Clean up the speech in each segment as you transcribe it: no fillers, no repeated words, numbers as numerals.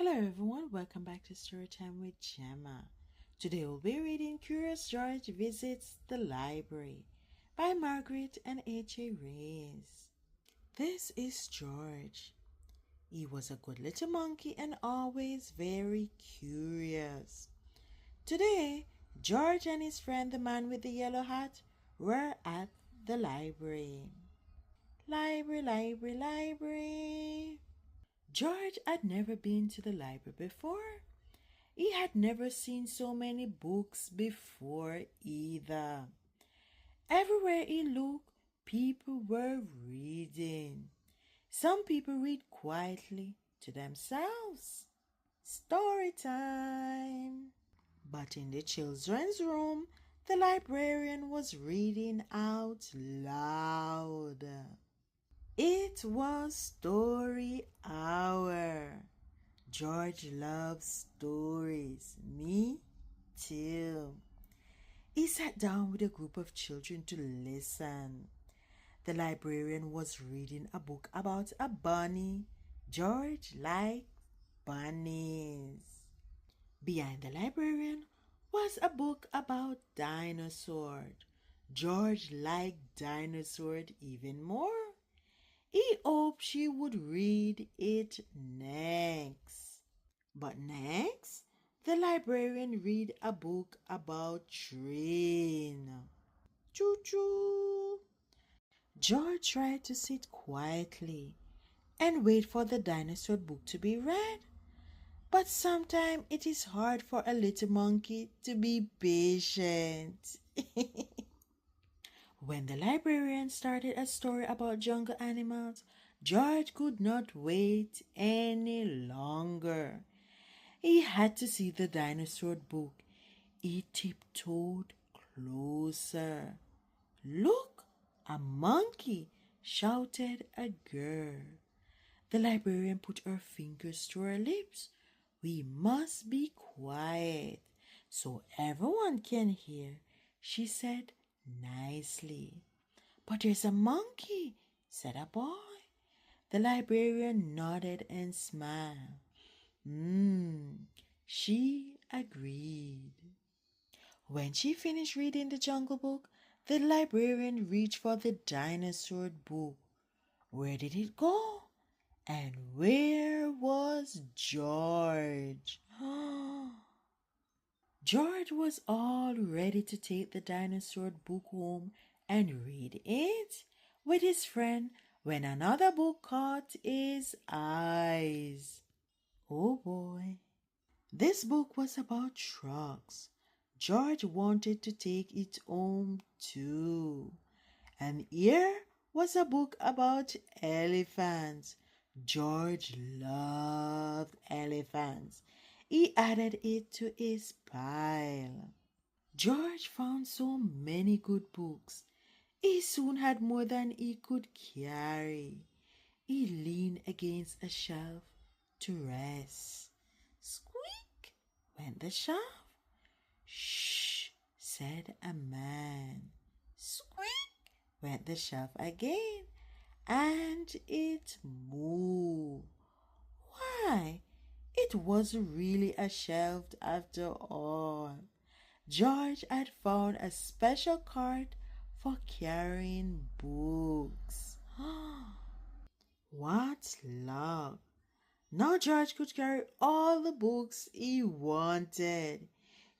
Hello everyone, welcome back to Storytime with Gemma. Today we'll be reading Curious George Visits the Library by Margret and H.A.Rey. This is George. He was a good little monkey and always very curious. Today, George and his friend the man with the yellow hat were at the library. Library. George had never been to the library before. He had never seen so many books before either. Everywhere he looked, people were reading. Some people read quietly to themselves. Story time. But in the children's room, the librarian was reading out loud. It was story hour. George loves stories. Me too. He sat down with a group of children to listen. The librarian was reading a book about a bunny. George liked bunnies. Behind the librarian was a book about dinosaurs. George liked dinosaurs even more. He hoped she would read it next. But next, the librarian read a book about train. Choo-choo. George tried to sit quietly and wait for the dinosaur book to be read. But sometimes it is hard for a little monkey to be patient. When the librarian started a story about jungle animals, George could not wait any longer. He had to see the dinosaur book. He tiptoed closer. "Look, a monkey!" shouted a girl. The librarian put her fingers to her lips. "We must be quiet so everyone can hear," she said nicely. "But there's a monkey," said a boy. The librarian nodded and smiled. She agreed. When she finished reading the Jungle Book, the librarian reached for the dinosaur book. Where did it go? And where was George? George was all ready to take the dinosaur book home and read it with his friend when another book caught his eyes. Oh boy. This book was about trucks. George wanted to take it home too. And here was a book about elephants. George loved elephants. He added it to his pile. George found so many good books. He soon had more than he could carry. He leaned against a shelf to rest. Squeak went the shelf. Shh, said a man. Squeak went the shelf again, and it moved. Why, it wasn't really a shelf after all. George had found a special cart for carrying books. What luck! Now George could carry all the books he wanted.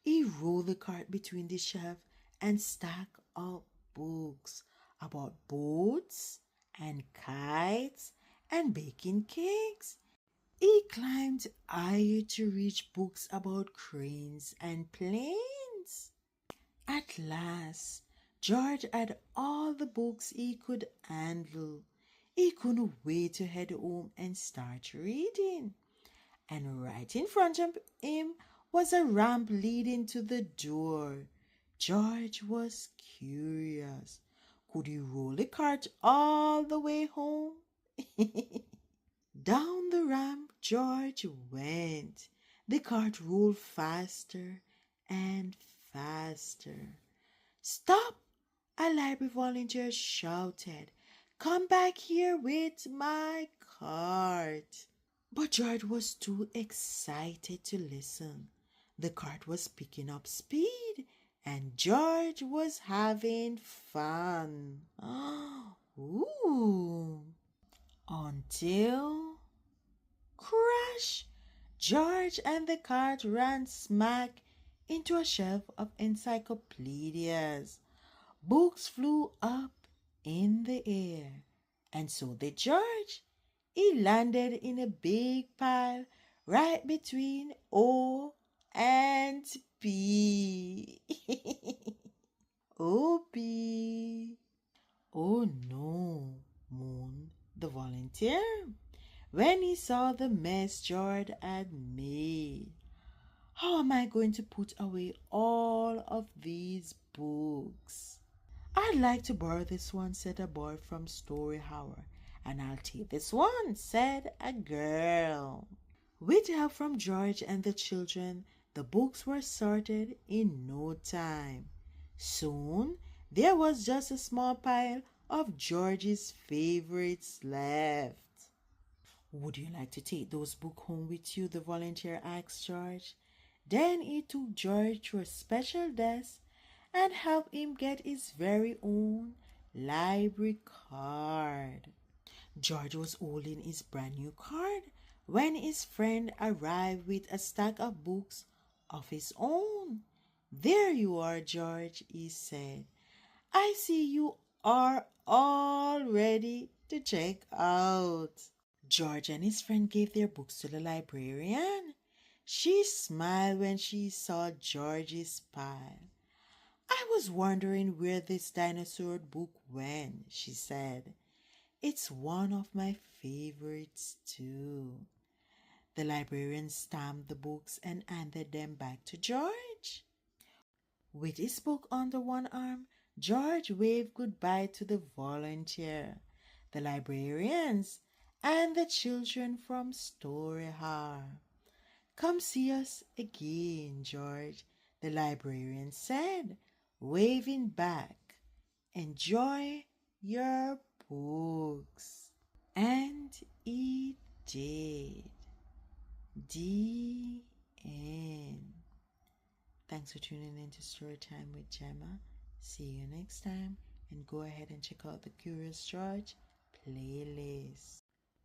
He rolled the cart between the shelves and stacked up books about boats and kites and baking cakes. He climbed higher to reach books about cranes and planes. At last, George had all the books he could handle. He couldn't wait to head home and start reading. And right in front of him was a ramp leading to the door. George was curious. Could he roll the cart all the way home? Down the ramp George went. The cart rolled faster and faster. "Stop!" a library volunteer shouted. "Come back here with my cart." But George was too excited to listen. The cart was picking up speed and George was having fun. Ooh. Until crash! George and the cart ran smack into a shelf of encyclopedias. Books flew up in the air, and so did George. He landed in a big pile right between O and P. O P. Oh no, moaned the volunteer when he saw the mess George had made. How am I going to put away all of these books? I'd like to borrow this one, said a boy from Story Hour. And I'll take this one, said a girl. With help from George and the children, the books were sorted in no time. Soon, there was just a small pile of George's favorites left. Would you like to take those books home with you? The volunteer asked George. Then he took George to a special desk and helped him get his very own library card. George was holding his brand new card when his friend arrived with a stack of books of his own. There you are, George, he said. I see you are all ready to check out. George and his friend gave their books to the librarian. She smiled when she saw George's pile. I was wondering where this dinosaur book went, she said. It's one of my favorites too. The librarian stamped the books and handed them back to George. With his book under one arm, George waved goodbye to the volunteer, the librarians, and the children from Story Hour. Come see us again, George, the librarian said, waving back. Enjoy your books. And he did. The end. Thanks for tuning in to Storytime with Gemma. See you next time, and go ahead and check out the Curious George playlist.